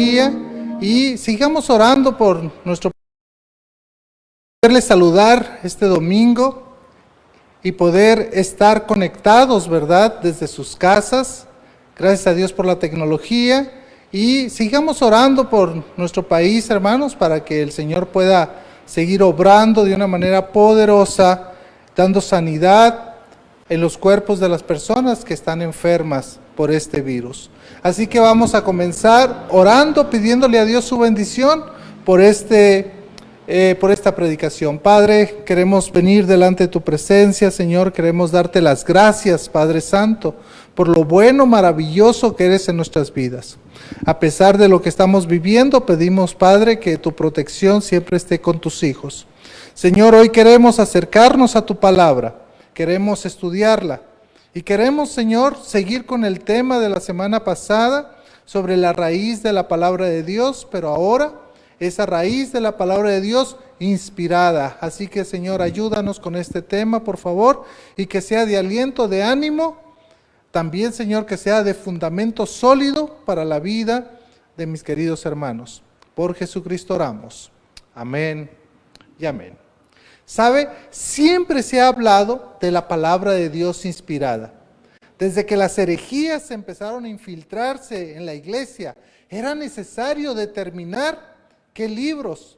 tecnología y sigamos orando por nuestro poderles saludar este domingo y poder estar conectados, ¿verdad?, desde sus casas. Gracias a Dios por la tecnología y sigamos orando por nuestro país, hermanos, para que el Señor pueda seguir obrando de una manera poderosa, dando sanidad en los cuerpos de las personas que están enfermas por este virus. Así que vamos a comenzar orando, pidiéndole a Dios su bendición por esta predicación. Padre, queremos venir delante de tu presencia, Señor, queremos darte las gracias, Padre Santo, por lo bueno, maravilloso que eres en nuestras vidas. A pesar de lo que estamos viviendo, pedimos, Padre, que tu protección siempre esté con tus hijos. Señor, hoy queremos acercarnos a tu palabra, queremos estudiarla y queremos, Señor, seguir con el tema de la semana pasada sobre la raíz de la palabra de Dios, pero ahora esa raíz de la palabra de Dios inspirada. Así que, Señor, ayúdanos con este tema, por favor, y que sea de aliento, de ánimo. También, Señor, que sea de fundamento sólido para la vida de mis queridos hermanos. Por Jesucristo oramos. Amén y amén. ¿Sabe? Siempre se ha hablado de la palabra de Dios inspirada. Desde que las herejías empezaron a infiltrarse en la iglesia, era necesario determinar qué libros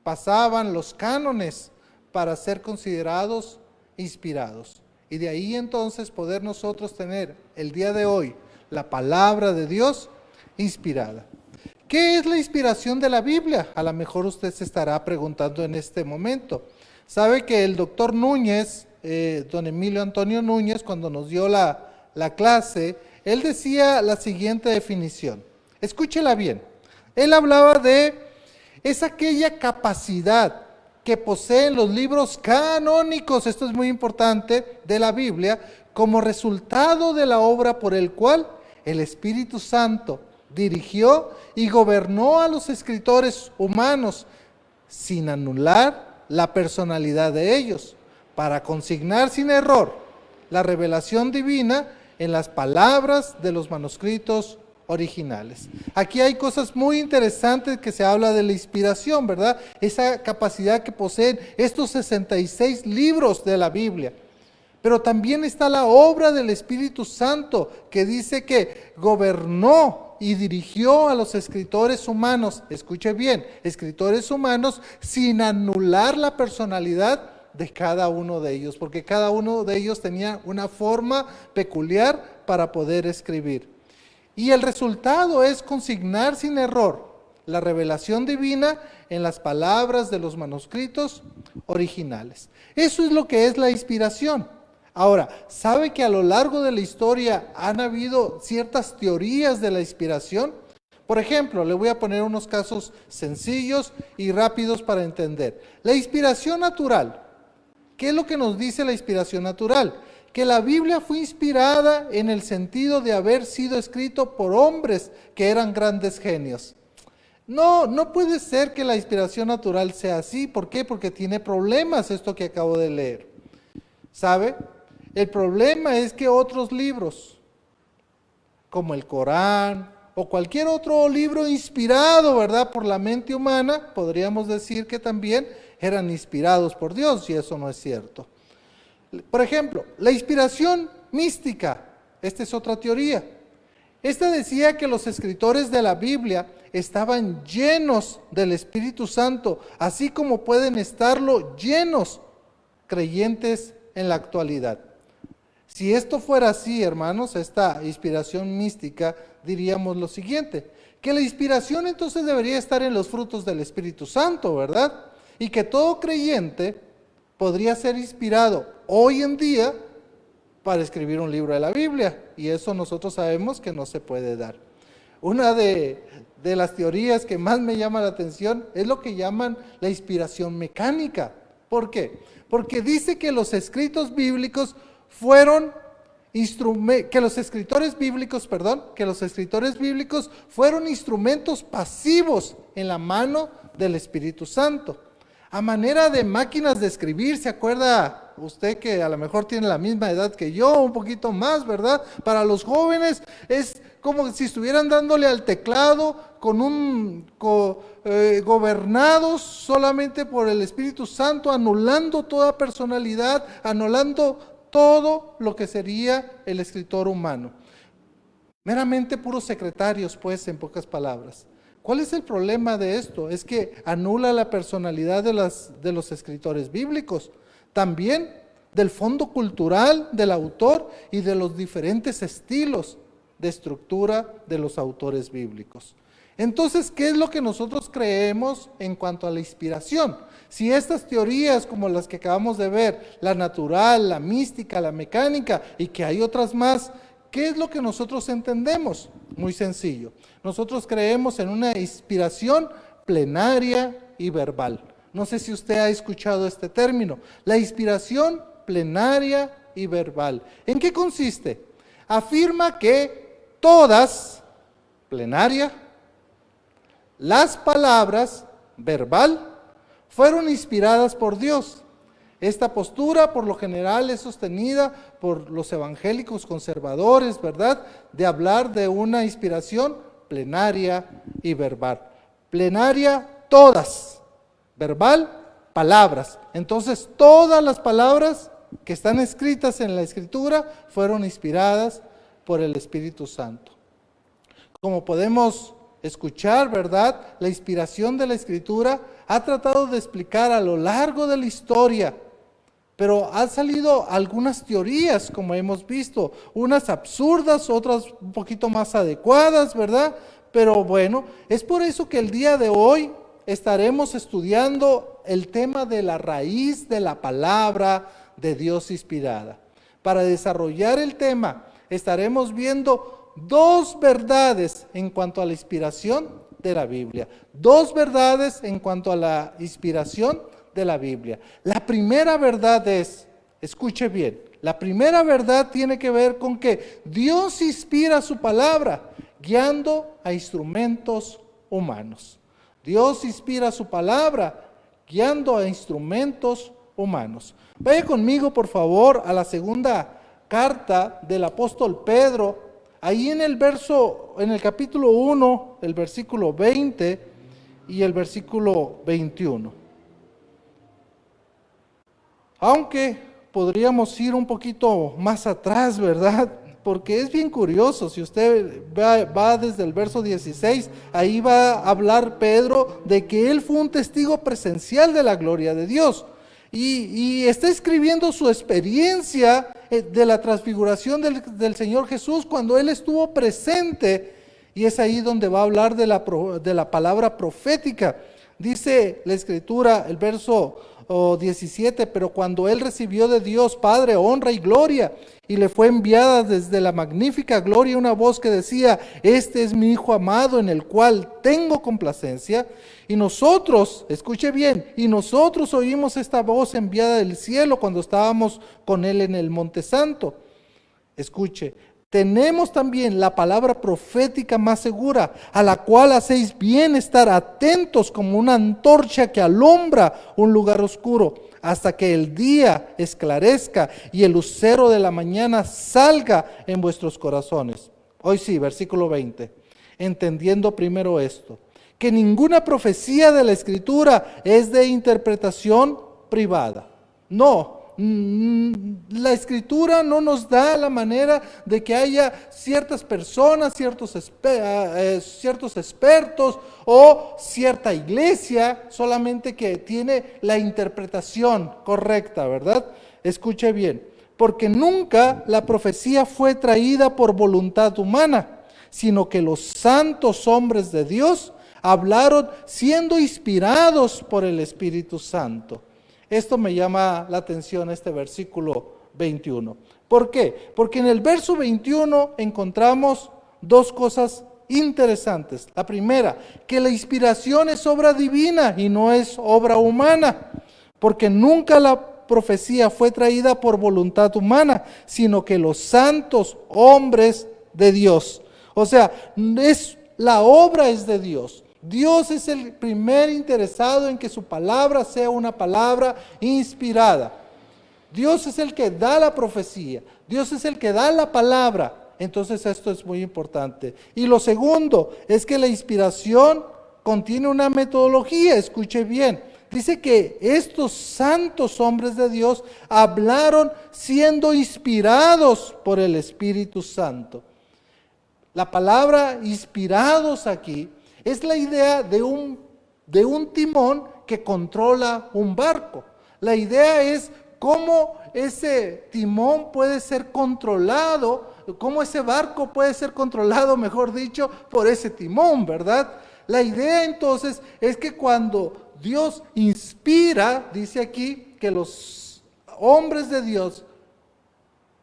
pasaban los cánones para ser considerados inspirados. Y de ahí entonces poder nosotros tener el día de hoy la palabra de Dios inspirada. ¿Qué es la inspiración de la Biblia? A lo mejor usted se estará preguntando en este momento. Sabe que el doctor Núñez, don Emilio Antonio Núñez, cuando nos dio la clase, él decía la siguiente definición. Escúchela bien. Él hablaba es aquella capacidad que poseen los libros canónicos, esto es muy importante, de la Biblia, como resultado de la obra por el cual el Espíritu Santo dirigió y gobernó a los escritores humanos sin anular la personalidad de ellos, para consignar sin error la revelación divina en las palabras de los manuscritos originales. Aquí hay cosas muy interesantes que se habla de la inspiración, ¿verdad? Esa capacidad que poseen estos 66 libros de la Biblia. Pero también está la obra del Espíritu Santo, que dice que gobernó y dirigió a los escritores humanos, escuche bien, escritores humanos, sin anular la personalidad de cada uno de ellos, porque cada uno de ellos tenía una forma peculiar para poder escribir. Y el resultado es consignar sin error la revelación divina en las palabras de los manuscritos originales. Eso es lo que es la inspiración. Ahora, ¿sabe que a lo largo de la historia han habido ciertas teorías de la inspiración? Por ejemplo, le voy a poner unos casos sencillos y rápidos para entender. La inspiración natural. ¿Qué es lo que nos dice la inspiración natural? Que la Biblia fue inspirada en el sentido de haber sido escrito por hombres que eran grandes genios. No puede ser que la inspiración natural sea así. ¿Por qué? Porque tiene problemas esto que acabo de leer. ¿Sabe? El problema es que otros libros, como el Corán o cualquier otro libro inspirado, ¿verdad?, por la mente humana, podríamos decir que también eran inspirados por Dios, y eso no es cierto. Por ejemplo, la inspiración mística, esta es otra teoría. Esta decía que los escritores de la Biblia estaban llenos del Espíritu Santo, así como pueden estarlo llenos creyentes en la actualidad. Si esto fuera así, hermanos, esta inspiración mística, diríamos lo siguiente, que la inspiración entonces debería estar en los frutos del Espíritu Santo, ¿verdad? Y que todo creyente podría ser inspirado hoy en día para escribir un libro de la Biblia, y eso nosotros sabemos que no se puede dar. Una de las teorías que más me llama la atención es lo que llaman la inspiración mecánica. ¿Por qué? Porque dice que los escritos bíblicos que los escritores bíblicos fueron instrumentos pasivos en la mano del Espíritu Santo. A manera de máquinas de escribir, ¿se acuerda usted que a lo mejor tiene la misma edad que yo, un poquito más, ¿verdad? Para los jóvenes es como si estuvieran dándole al teclado gobernados solamente por el Espíritu Santo, anulando toda personalidad, anulando todo lo que sería el escritor humano. Meramente puros secretarios, pues, en pocas palabras. ¿Cuál es el problema de esto? Es que anula la personalidad de los escritores bíblicos, también del fondo cultural del autor y de los diferentes estilos de estructura de los autores bíblicos. Entonces, ¿qué es lo que nosotros creemos en cuanto a la inspiración? Si estas teorías como las que acabamos de ver, la natural, la mística, la mecánica y que hay otras más, ¿qué es lo que nosotros entendemos? Muy sencillo. Nosotros creemos en una inspiración plenaria y verbal. No sé si usted ha escuchado este término. La inspiración plenaria y verbal. ¿En qué consiste? Afirma que todas, plenaria, las palabras, verbal, fueron inspiradas por Dios. Esta postura por lo general es sostenida por los evangélicos conservadores, ¿verdad? De hablar de una inspiración plenaria y verbal. Plenaria, todas. Verbal, palabras. Entonces, todas las palabras que están escritas en la Escritura fueron inspiradas por el Espíritu Santo. Como podemos escuchar, ¿verdad? La inspiración de la Escritura ha tratado de explicar a lo largo de la historia, pero han salido algunas teorías, como hemos visto, unas absurdas, otras un poquito más adecuadas, ¿verdad? Pero bueno, es por eso que el día de hoy estaremos estudiando el tema de la raíz de la palabra de Dios inspirada. Para desarrollar el tema, estaremos viendo dos verdades en cuanto a la inspiración de la Biblia. Dos verdades en cuanto a la inspiración de la Biblia. La primera verdad es, escuche bien, la primera verdad tiene que ver con que Dios inspira su palabra guiando a instrumentos humanos. Dios inspira su palabra guiando a instrumentos humanos. Vaya conmigo, por favor, a la segunda carta del apóstol Pedro, ahí en el capítulo 1, el versículo 20 y el versículo 21. Aunque podríamos ir un poquito más atrás, ¿verdad? Porque es bien curioso, si usted va desde el verso 16, ahí va a hablar Pedro de que él fue un testigo presencial de la gloria de Dios. Y está escribiendo su experiencia de la transfiguración del Señor Jesús cuando Él estuvo presente, y es ahí donde va a hablar de la palabra profética. Dice la Escritura, el verso 17, pero cuando Él recibió de Dios Padre honra y gloria, y le fue enviada desde la magnífica gloria una voz que decía, este es mi Hijo amado en el cual tengo complacencia. Y nosotros, escuche bien, y nosotros oímos esta voz enviada del cielo cuando estábamos con Él en el Monte Santo. Escuche, tenemos también la palabra profética más segura, a la cual hacéis bien estar atentos como una antorcha que alumbra un lugar oscuro, hasta que el día esclarezca y el lucero de la mañana salga en vuestros corazones. Hoy sí, versículo 20. Entendiendo primero esto, que ninguna profecía de la Escritura es de interpretación privada. No. La Escritura no nos da la manera de que haya ciertas personas, ciertos expertos o cierta iglesia solamente que tiene la interpretación correcta, ¿verdad? Escuche bien, porque nunca la profecía fue traída por voluntad humana, sino que los santos hombres de Dios hablaron siendo inspirados por el Espíritu Santo. Esto me llama la atención, este versículo 21. ¿Por qué? Porque en el verso 21 encontramos dos cosas interesantes. La primera, que la inspiración es obra divina y no es obra humana, porque nunca la profecía fue traída por voluntad humana, sino que los santos hombres de Dios. O sea, la obra es de Dios. Dios es el primer interesado en que su palabra sea una palabra inspirada. Dios es el que da la profecía, Dios es el que da la palabra. Entonces esto es muy importante. Y lo segundo es que la inspiración contiene una metodología, escuche bien. Dice que estos santos hombres de Dios hablaron siendo inspirados por el Espíritu Santo. La palabra inspirados aquí es la idea de un timón que controla un barco. La idea es cómo ese timón puede ser controlado, cómo ese barco puede ser controlado, mejor dicho, por ese timón, ¿verdad? La idea entonces es que cuando Dios inspira, dice aquí, que los hombres de Dios,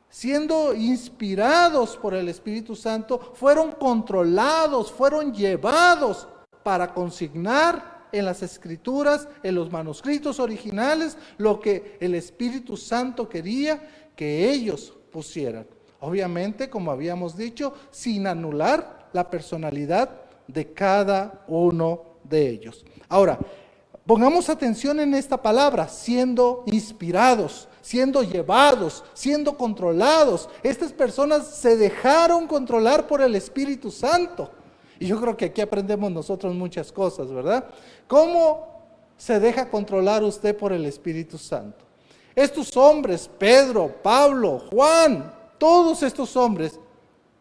siendo inspirados por el Espíritu Santo, fueron controlados, fueron llevados para consignar en las Escrituras, en los manuscritos originales, lo que el Espíritu Santo quería que ellos pusieran. Obviamente, como habíamos dicho, sin anular la personalidad de cada uno de ellos. Ahora, pongamos atención en esta palabra, siendo inspirados, siendo llevados, siendo controlados. Estas personas se dejaron controlar por el Espíritu Santo. Y yo creo que aquí aprendemos nosotros muchas cosas, ¿verdad? ¿Cómo se deja controlar usted por el Espíritu Santo? Estos hombres, Pedro, Pablo, Juan, todos estos hombres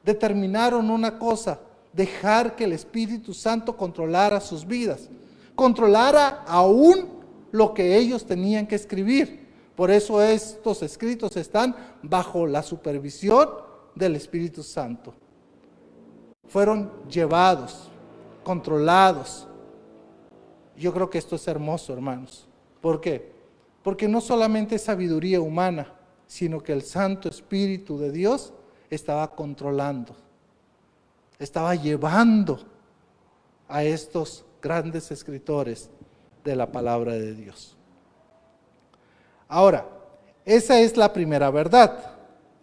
determinaron una cosa: dejar que el Espíritu Santo controlara sus vidas, controlara aún lo que ellos tenían que escribir. Por eso estos escritos están bajo la supervisión del Espíritu Santo. Fueron llevados, controlados. Yo creo que esto es hermoso, hermanos. ¿Por qué? Porque no solamente es sabiduría humana, sino que el Santo Espíritu de Dios estaba controlando, estaba llevando a estos grandes escritores de la palabra de Dios. Ahora, esa es la primera verdad,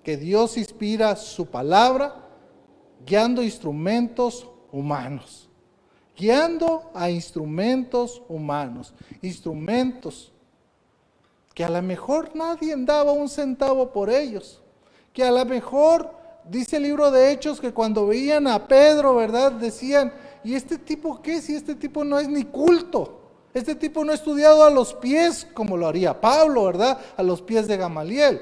que Dios inspira su palabra guiando instrumentos humanos, guiando a instrumentos humanos, instrumentos que a lo mejor nadie daba un centavo por ellos, que a lo mejor, dice el libro de Hechos, que cuando veían a Pedro, ¿verdad?, decían: ¿y este tipo qué? Si este tipo no es ni culto, este tipo no ha estudiado a los pies, como lo haría Pablo, ¿verdad?, a los pies de Gamaliel.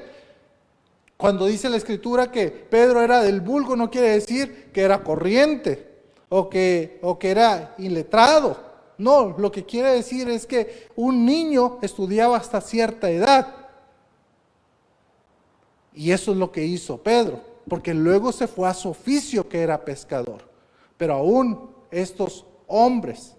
Cuando dice la Escritura que Pedro era del vulgo, no quiere decir que era corriente o que era iletrado. No, lo que quiere decir es que un niño estudiaba hasta cierta edad. Y eso es lo que hizo Pedro, porque luego se fue a su oficio, que era pescador. Pero aún estos hombres,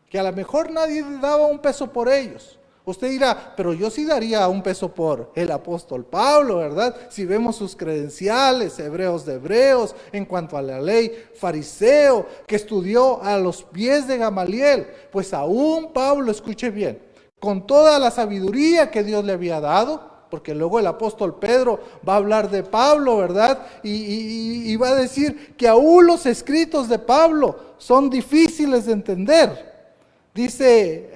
que a lo mejor nadie daba un peso por ellos. Usted dirá: pero yo sí daría un peso por el apóstol Pablo, ¿verdad? Si vemos sus credenciales, hebreos de hebreos, en cuanto a la ley, fariseo, que estudió a los pies de Gamaliel. Pues aún Pablo, escuche bien, con toda la sabiduría que Dios le había dado, porque luego el apóstol Pedro va a hablar de Pablo, ¿verdad? Y va a decir que aún los escritos de Pablo son difíciles de entender. Dice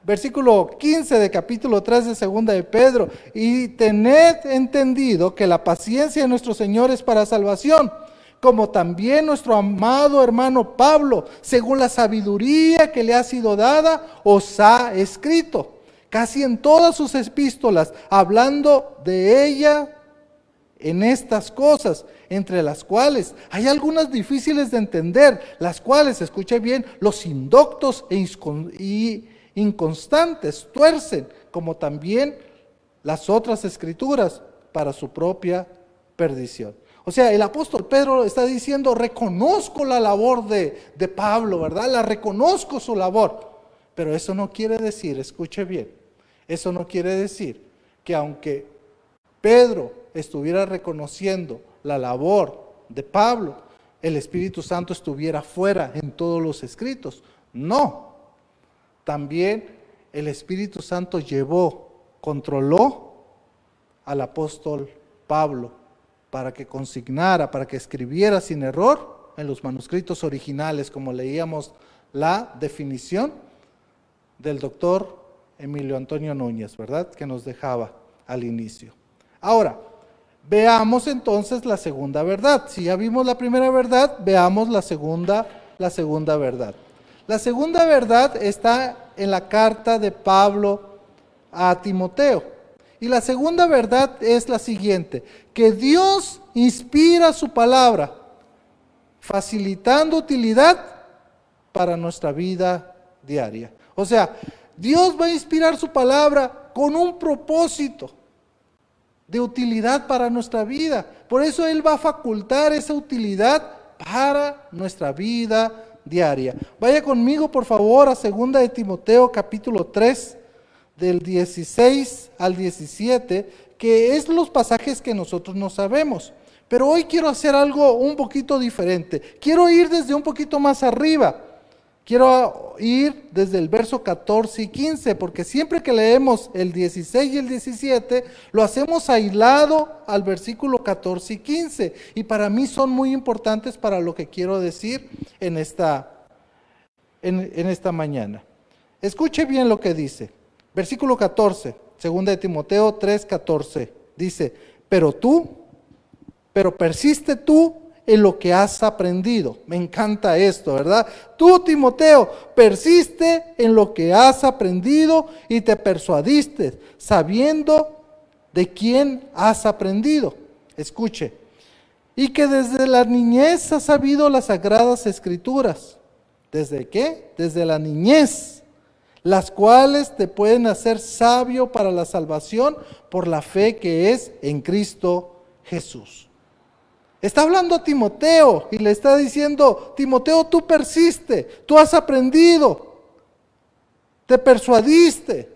versículo 15 de capítulo 3 de segunda de Pedro: y tened entendido que la paciencia de nuestro Señor es para salvación, como también nuestro amado hermano Pablo, según la sabiduría que le ha sido dada, os ha escrito, casi en todas sus epístolas, hablando de ella en estas cosas, entre las cuales hay algunas difíciles de entender, las cuales, escuche bien, los indoctos y inconstantes tuercen, como también las otras escrituras, para su propia perdición. O sea, el apóstol Pedro está diciendo: reconozco la labor de Pablo, ¿verdad? La reconozco su labor. Pero eso no quiere decir, escuche bien, eso no quiere decir que aunque Pedro estuviera reconociendo la labor de Pablo, el Espíritu Santo estuviera fuera en todos los escritos. No. También el Espíritu Santo controló al apóstol Pablo para que consignara, para que escribiera sin error en los manuscritos originales, como leíamos la definición del doctor Emilio Antonio Núñez, ¿verdad?, que nos dejaba al inicio. Ahora, veamos entonces la segunda verdad. Si ya vimos la primera verdad, veamos la segunda verdad. La segunda verdad está en la carta de Pablo a Timoteo. Y la segunda verdad es la siguiente: que Dios inspira su palabra, facilitando utilidad para nuestra vida diaria. O sea, Dios va a inspirar su palabra con un propósito de utilidad para nuestra vida. Por eso Él va a facultar esa utilidad para nuestra vida diaria. Vaya conmigo, por favor, a 2 de Timoteo, capítulo 3, del 16 al 17, que es los pasajes que nosotros no sabemos. Pero hoy quiero hacer algo un poquito diferente. Quiero ir desde un poquito más arriba. Quiero ir desde el verso 14 y 15, porque siempre que leemos el 16 y el 17, lo hacemos aislado al versículo 14 y 15. Y para mí son muy importantes para lo que quiero decir en esta mañana. Escuche bien lo que dice. Versículo 14, 2 de Timoteo 3, 14. Dice, pero persiste tú en lo que has aprendido. Me encanta esto, ¿verdad? Tú, Timoteo, persiste en lo que has aprendido y te persuadiste, sabiendo de quién has aprendido. Escuche. Y que desde la niñez has sabido las sagradas escrituras. ¿Desde qué? Desde la niñez, las cuales te pueden hacer sabio para la salvación por la fe que es en Cristo Jesús. Está hablando a Timoteo y le está diciendo, Timoteo, tú persiste, tú has aprendido, te persuadiste.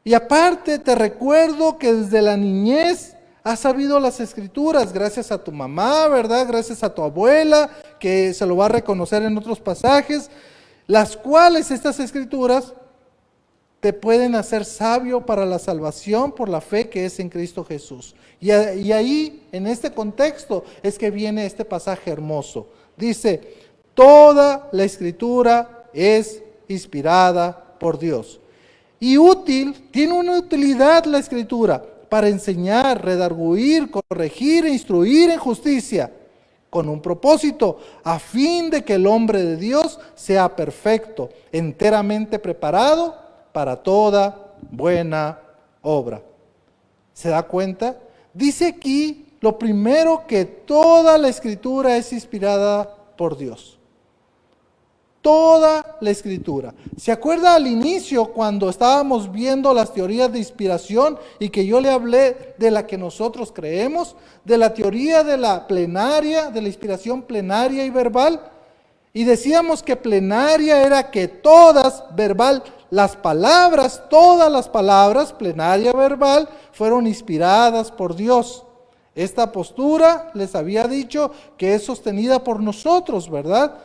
Y aparte te recuerdo que desde la niñez has sabido las escrituras, gracias a tu mamá, ¿verdad? Gracias a tu abuela, que se lo va a reconocer en otros pasajes, las cuales estas escrituras te pueden hacer sabio para la salvación por la fe que es en Cristo Jesús. Y ahí, en este contexto, es que viene este pasaje hermoso. Dice, toda la escritura es inspirada por Dios. Y útil, tiene una utilidad la escritura para enseñar, redarguir, corregir e instruir en justicia, con un propósito, a fin de que el hombre de Dios sea perfecto, enteramente preparado para toda buena obra. ¿Se da cuenta? Dice aquí lo primero, que toda la escritura es inspirada por Dios. Toda la escritura. ¿Se acuerda al inicio cuando estábamos viendo las teorías de inspiración y que yo le hablé de la que nosotros creemos, de la teoría de la plenaria, de la inspiración plenaria y verbal? Y decíamos que plenaria era que todas, verbal, todas las palabras, plenaria, verbal, fueron inspiradas por Dios. Esta postura les había dicho que es sostenida por nosotros, ¿verdad?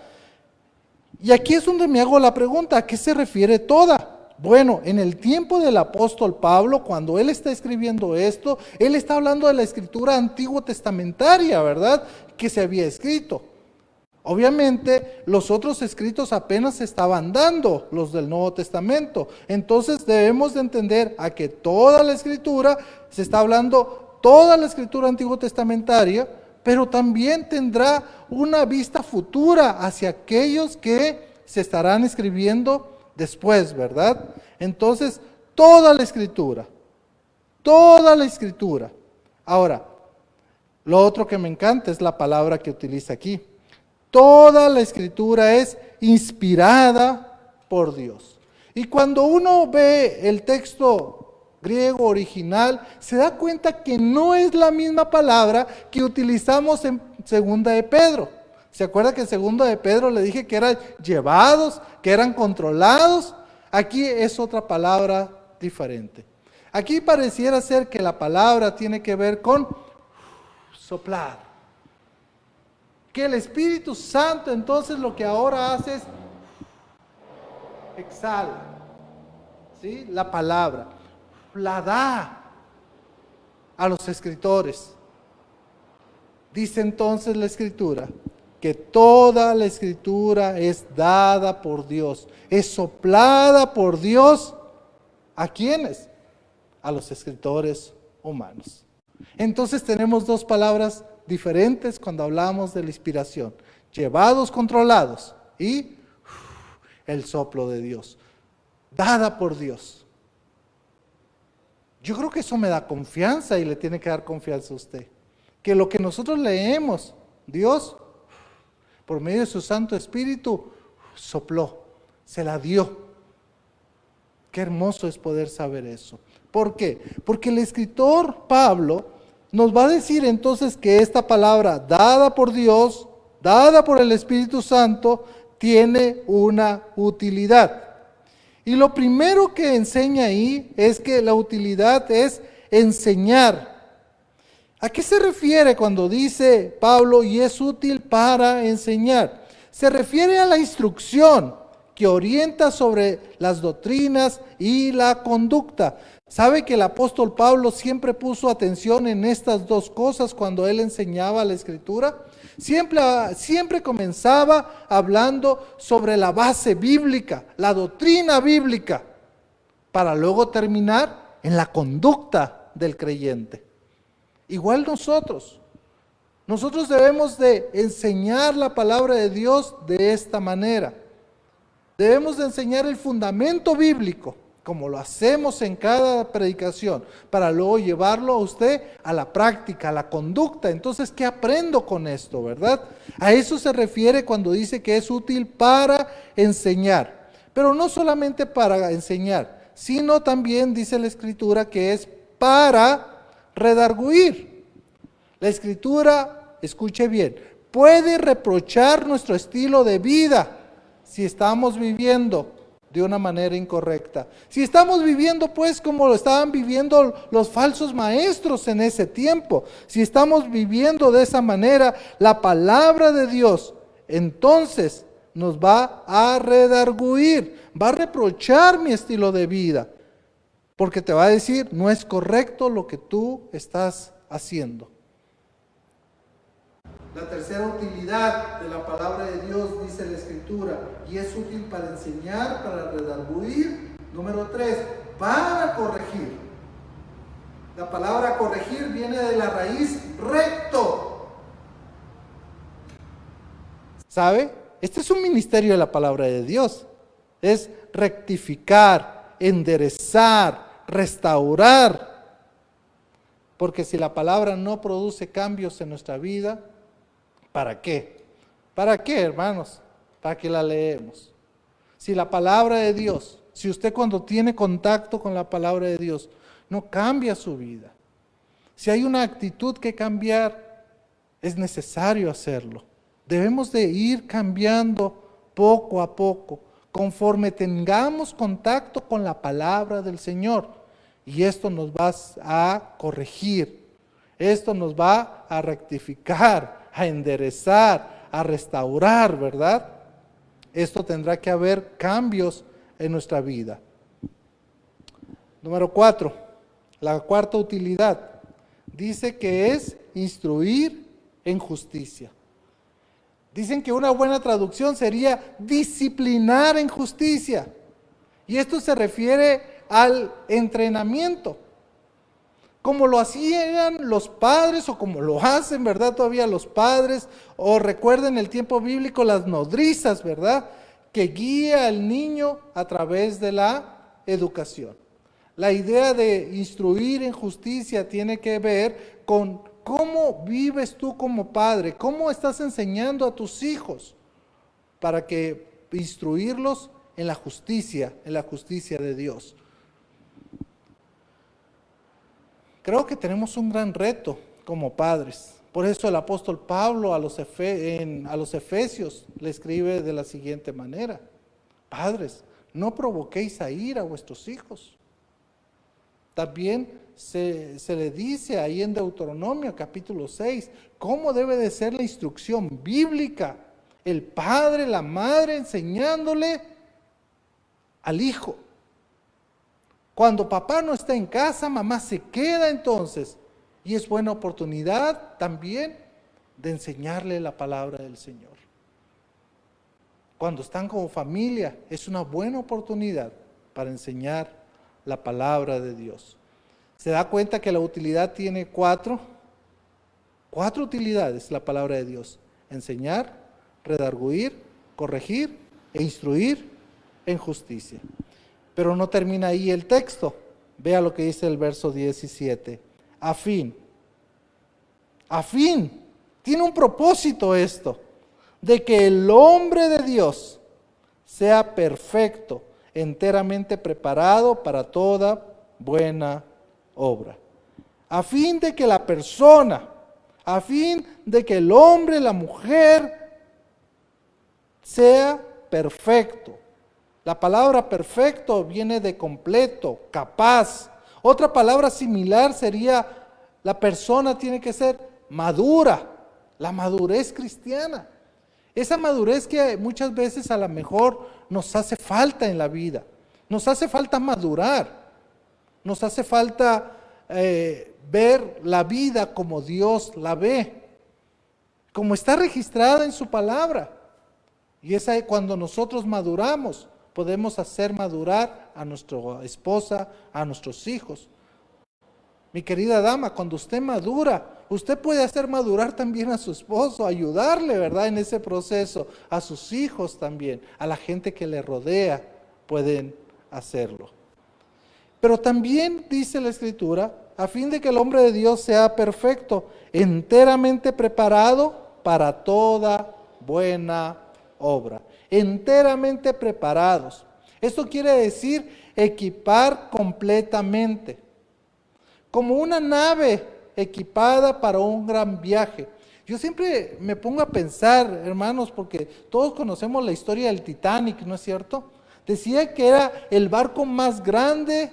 Y aquí es donde me hago la pregunta, ¿a qué se refiere toda? Bueno, en el tiempo del apóstol Pablo, cuando él está escribiendo esto, él está hablando de la escritura antiguo testamentaria, ¿verdad? Que se había escrito. Obviamente, los otros escritos apenas se estaban dando, los del Nuevo Testamento. Entonces debemos de entender a que toda la escritura, se está hablando toda la escritura antiguo testamentaria, pero también tendrá una vista futura hacia aquellos que se estarán escribiendo después, ¿verdad? Entonces, toda la escritura. Ahora, lo otro que me encanta es la palabra que utiliza aquí. Toda la escritura es inspirada por Dios. Y cuando uno ve el texto griego original, se da cuenta que no es la misma palabra que utilizamos en 2 de Pedro. ¿Se acuerda que en 2 de Pedro le dije que eran llevados, que eran controlados? Aquí es otra palabra diferente. Aquí pareciera ser que la palabra tiene que ver con soplar. Que el Espíritu Santo entonces lo que ahora hace es exhala, ¿sí? La palabra, la da a los escritores. Dice entonces la Escritura que toda la Escritura es dada por Dios, es soplada por Dios. ¿A quiénes? A los escritores humanos. Entonces tenemos dos palabras diferentes cuando hablamos de la inspiración. Llevados, controlados y el soplo de Dios, dada por Dios. Yo creo que eso me da confianza y le tiene que dar confianza a usted. Que lo que nosotros leemos, Dios, por medio de su Santo Espíritu, sopló, se la dio. Qué hermoso es poder saber eso. ¿Por qué? Porque el escritor Pablo nos va a decir entonces que esta palabra dada por Dios, dada por el Espíritu Santo, tiene una utilidad. Y lo primero que enseña ahí es que la utilidad es enseñar. ¿A qué se refiere cuando dice Pablo y es útil para enseñar? Se refiere a la instrucción que orienta sobre las doctrinas y la conducta. ¿Sabe que el apóstol Pablo siempre puso atención en estas dos cosas cuando él enseñaba la Escritura? Siempre comenzaba hablando sobre la base bíblica, la doctrina bíblica, para luego terminar en la conducta del creyente. Igual nosotros debemos de enseñar la palabra de Dios de esta manera. Debemos de enseñar el fundamento bíblico, como lo hacemos en cada predicación, para luego llevarlo a usted a la práctica, a la conducta. Entonces, ¿qué aprendo con esto, verdad? A eso se refiere cuando dice que es útil para enseñar. Pero no solamente para enseñar, sino también dice la Escritura que es para redarguir. La Escritura, escuche bien, puede reprochar nuestro estilo de vida si estamos viviendo de una manera incorrecta. Si estamos viviendo pues como lo estaban viviendo los falsos maestros en ese tiempo, si estamos viviendo de esa manera, la palabra de Dios entonces nos va a redarguir, va a reprochar mi estilo de vida, porque te va a decir, no es correcto lo que tú estás haciendo. La tercera utilidad de la palabra de Dios, dice la Escritura, y es útil para enseñar, para redarguir. Número 3, para corregir. La palabra corregir viene de la raíz recto. ¿Sabe? Este es un ministerio de la palabra de Dios. Es rectificar, enderezar, restaurar. Porque si la palabra no produce cambios en nuestra vida, ¿para qué? ¿Para qué, hermanos? ¿Para qué la leemos? Si la palabra de Dios, si usted cuando tiene contacto con la palabra de Dios, no cambia su vida. Si hay una actitud que cambiar, es necesario hacerlo. Debemos de ir cambiando poco a poco, conforme tengamos contacto con la palabra del Señor. Y esto nos va a corregir, esto nos va a rectificar, a enderezar, a restaurar, ¿verdad? Esto tendrá que haber cambios en nuestra vida. Número 4, la cuarta utilidad, dice que es instruir en justicia. Dicen que una buena traducción sería disciplinar en justicia. Y esto se refiere al entrenamiento. Como lo hacían los padres o como lo hacen, ¿verdad? Todavía los padres, o recuerden el tiempo bíblico, las nodrizas, ¿verdad? Que guía al niño a través de la educación. La idea de instruir en justicia tiene que ver con cómo vives tú como padre, cómo estás enseñando a tus hijos para que instruirlos en la justicia de Dios. Creo que tenemos un gran reto como padres. Por eso el apóstol Pablo a los Efesios le escribe de la siguiente manera: padres, no provoquéis a ira a vuestros hijos. También se le dice ahí en Deuteronomio capítulo 6, cómo debe de ser la instrucción bíblica. El padre, la madre enseñándole al hijo. Cuando papá no está en casa, mamá se queda entonces. Y es buena oportunidad también de enseñarle la palabra del Señor. Cuando están como familia, es una buena oportunidad para enseñar la palabra de Dios. ¿Se da cuenta que la utilidad tiene cuatro utilidades, la palabra de Dios? Enseñar, redarguir, corregir e instruir en justicia. Pero no termina ahí el texto. Vea lo que dice el verso 17. A fin, tiene un propósito esto, de que el hombre de Dios sea perfecto, enteramente preparado para toda buena obra. A fin de que la persona, a fin de que el hombre, la mujer, sea perfecto. La palabra perfecto viene de completo, capaz. Otra palabra similar sería, la persona tiene que ser madura, la madurez cristiana. Esa madurez que muchas veces a lo mejor nos hace falta en la vida. Nos hace falta madurar. Nos hace falta ver la vida como Dios la ve, como está registrada en su palabra. Y es ahí cuando nosotros maduramos, podemos hacer madurar a nuestra esposa, a nuestros hijos. Mi querida dama, cuando usted madura, usted puede hacer madurar también a su esposo, ayudarle, ¿verdad?, en ese proceso, a sus hijos también, a la gente que le rodea, pueden hacerlo. Pero también dice la Escritura, a fin de que el hombre de Dios sea perfecto, enteramente preparado para toda buena obra. Enteramente preparados. Esto quiere decir equipar completamente. Como una nave equipada para un gran viaje. Yo siempre me pongo a pensar, hermanos, porque todos conocemos la historia del Titanic, ¿no es cierto? Decía que era el barco más grande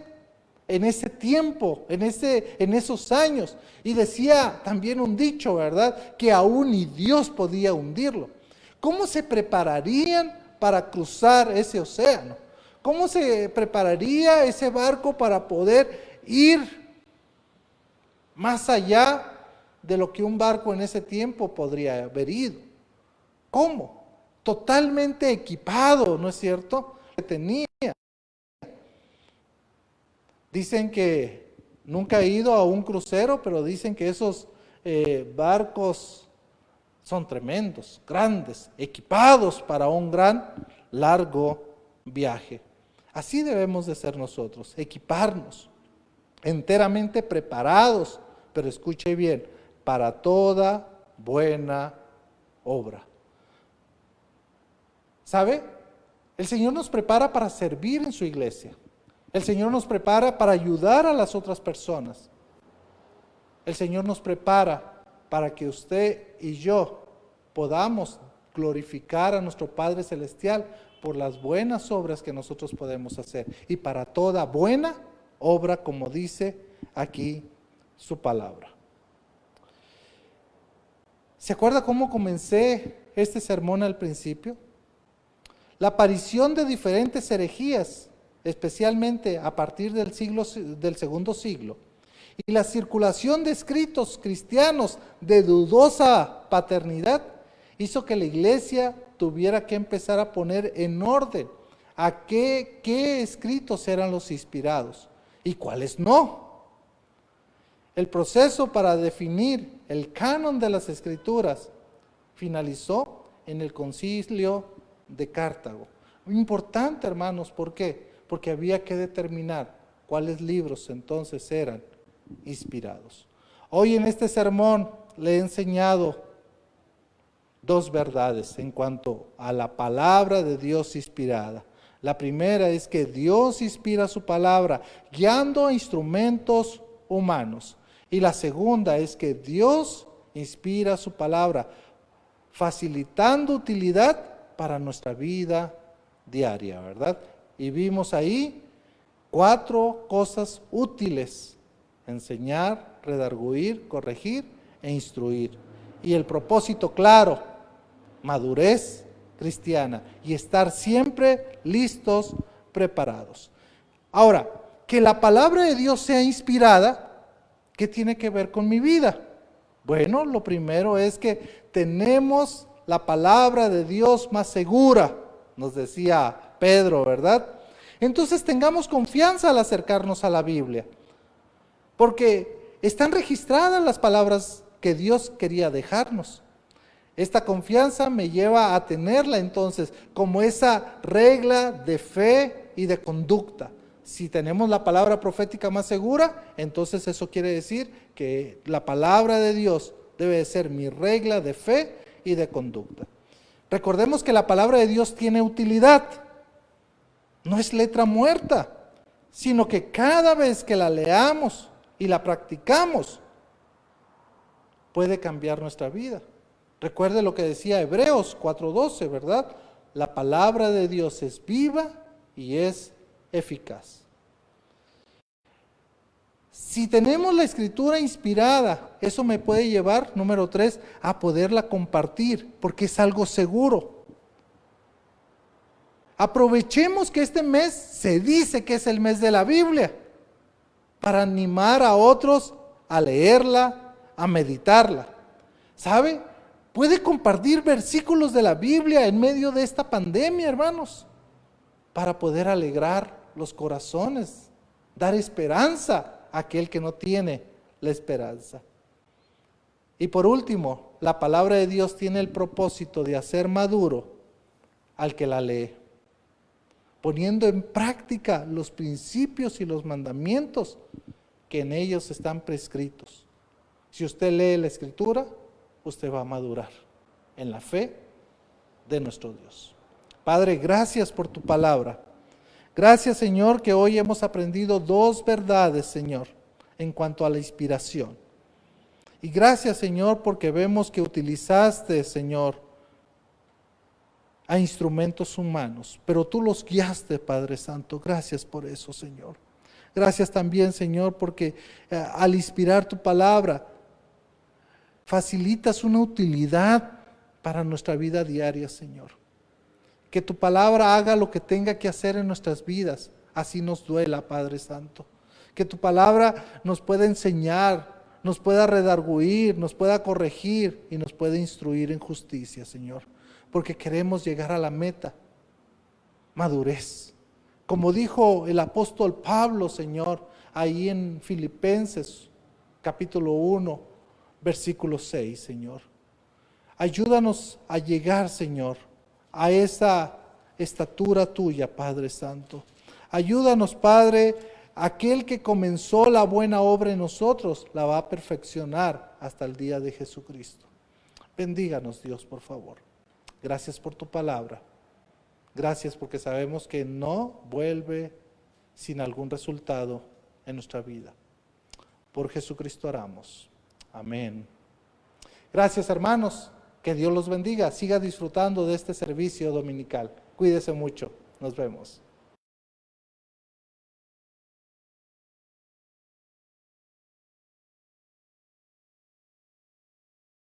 en ese tiempo, en esos años. Y decía también un dicho, ¿verdad?, que aún ni Dios podía hundirlo. ¿Cómo se prepararían para cruzar ese océano? ¿Cómo se prepararía ese barco para poder ir más allá de lo que un barco en ese tiempo podría haber ido? ¿Cómo? Totalmente equipado, ¿no es cierto? Tenía. Dicen que nunca he ido a un crucero, pero dicen que esos barcos son tremendos, grandes, equipados para un gran, largo viaje. Así debemos de ser nosotros, equiparnos, enteramente preparados, pero escuche bien, para toda buena obra. ¿Sabe? El Señor nos prepara para servir en su iglesia. El Señor nos prepara para ayudar a las otras personas. El Señor nos prepara para que usted y yo podamos glorificar a nuestro Padre Celestial por las buenas obras que nosotros podemos hacer. Y para toda buena obra, como dice aquí su palabra. ¿Se acuerda cómo comencé este sermón al principio? La aparición de diferentes herejías, especialmente a partir del segundo siglo, y la circulación de escritos cristianos de dudosa paternidad, hizo que la iglesia tuviera que empezar a poner en orden a qué escritos eran los inspirados y cuáles no. El proceso para definir el canon de las escrituras finalizó en el concilio de Cartago. Importante, hermanos, ¿por qué? Porque había que determinar cuáles libros entonces eran inspirados. Hoy en este sermón le he enseñado dos verdades en cuanto a la palabra de Dios inspirada. La primera es que Dios inspira su palabra guiando a instrumentos humanos. Y la segunda es que Dios inspira su palabra facilitando utilidad para nuestra vida diaria, ¿verdad? Y vimos ahí 4 cosas útiles: enseñar, redarguir, corregir e instruir. Y el propósito claro: madurez cristiana y estar siempre listos, preparados. Ahora, que la palabra de Dios sea inspirada, ¿qué tiene que ver con mi vida? Bueno, lo primero es que tenemos la palabra de Dios más segura, nos decía Pedro, ¿verdad? Entonces tengamos confianza al acercarnos a la Biblia. porque están registradas las palabras que Dios quería dejarnos. Esta confianza me lleva a tenerla entonces como esa regla de fe y de conducta. Si tenemos la palabra profética más segura, entonces eso quiere decir que la palabra de Dios debe ser mi regla de fe y de conducta. Recordemos que la palabra de Dios tiene utilidad. No es letra muerta, sino que cada vez que la leamos y la practicamos, puede cambiar nuestra vida. Recuerde lo que decía Hebreos 4:12, ¿verdad? La palabra de Dios es viva y es eficaz. Si tenemos la escritura inspirada, eso me puede llevar, número 3, a poderla compartir, porque es algo seguro. Aprovechemos que este mes se dice que es el mes de la Biblia, para animar a otros a leerla, a meditarla. ¿Sabe? Puede compartir versículos de la Biblia en medio de esta pandemia, hermanos, para poder alegrar los corazones, dar esperanza a aquel que no tiene la esperanza. Y por último, la palabra de Dios tiene el propósito de hacer maduro al que la lee, poniendo en práctica los principios y los mandamientos que en ellos están prescritos. Si usted lee la Escritura, usted va a madurar en la fe de nuestro Dios. Padre, gracias por tu palabra. Gracias, Señor, que hoy hemos aprendido 2 verdades, Señor, en cuanto a la inspiración. Y gracias, Señor, porque vemos que utilizaste, Señor, a instrumentos humanos, pero tú los guiaste, Padre Santo. Gracias por eso, Señor. Gracias también, Señor, porque al inspirar tu palabra, facilitas una utilidad para nuestra vida diaria, Señor. Que tu palabra haga lo que tenga que hacer en nuestras vidas, así nos duela, Padre Santo. Que tu palabra nos pueda enseñar, nos pueda redarguir, nos pueda corregir y nos pueda instruir en justicia, Señor. Porque queremos llegar a la meta, madurez. Como dijo el apóstol Pablo, Señor, ahí en Filipenses, capítulo 1, versículo 6, Señor. Ayúdanos a llegar, Señor, a esa estatura tuya, Padre Santo. Ayúdanos, Padre, aquel que comenzó la buena obra en nosotros, la va a perfeccionar hasta el día de Jesucristo. Bendíganos, Dios, por favor. Gracias por tu palabra. Gracias porque sabemos que no vuelve sin algún resultado en nuestra vida. Por Jesucristo oramos. Amén. Gracias, hermanos. Que Dios los bendiga. Siga disfrutando de este servicio dominical. Cuídese mucho. Nos vemos.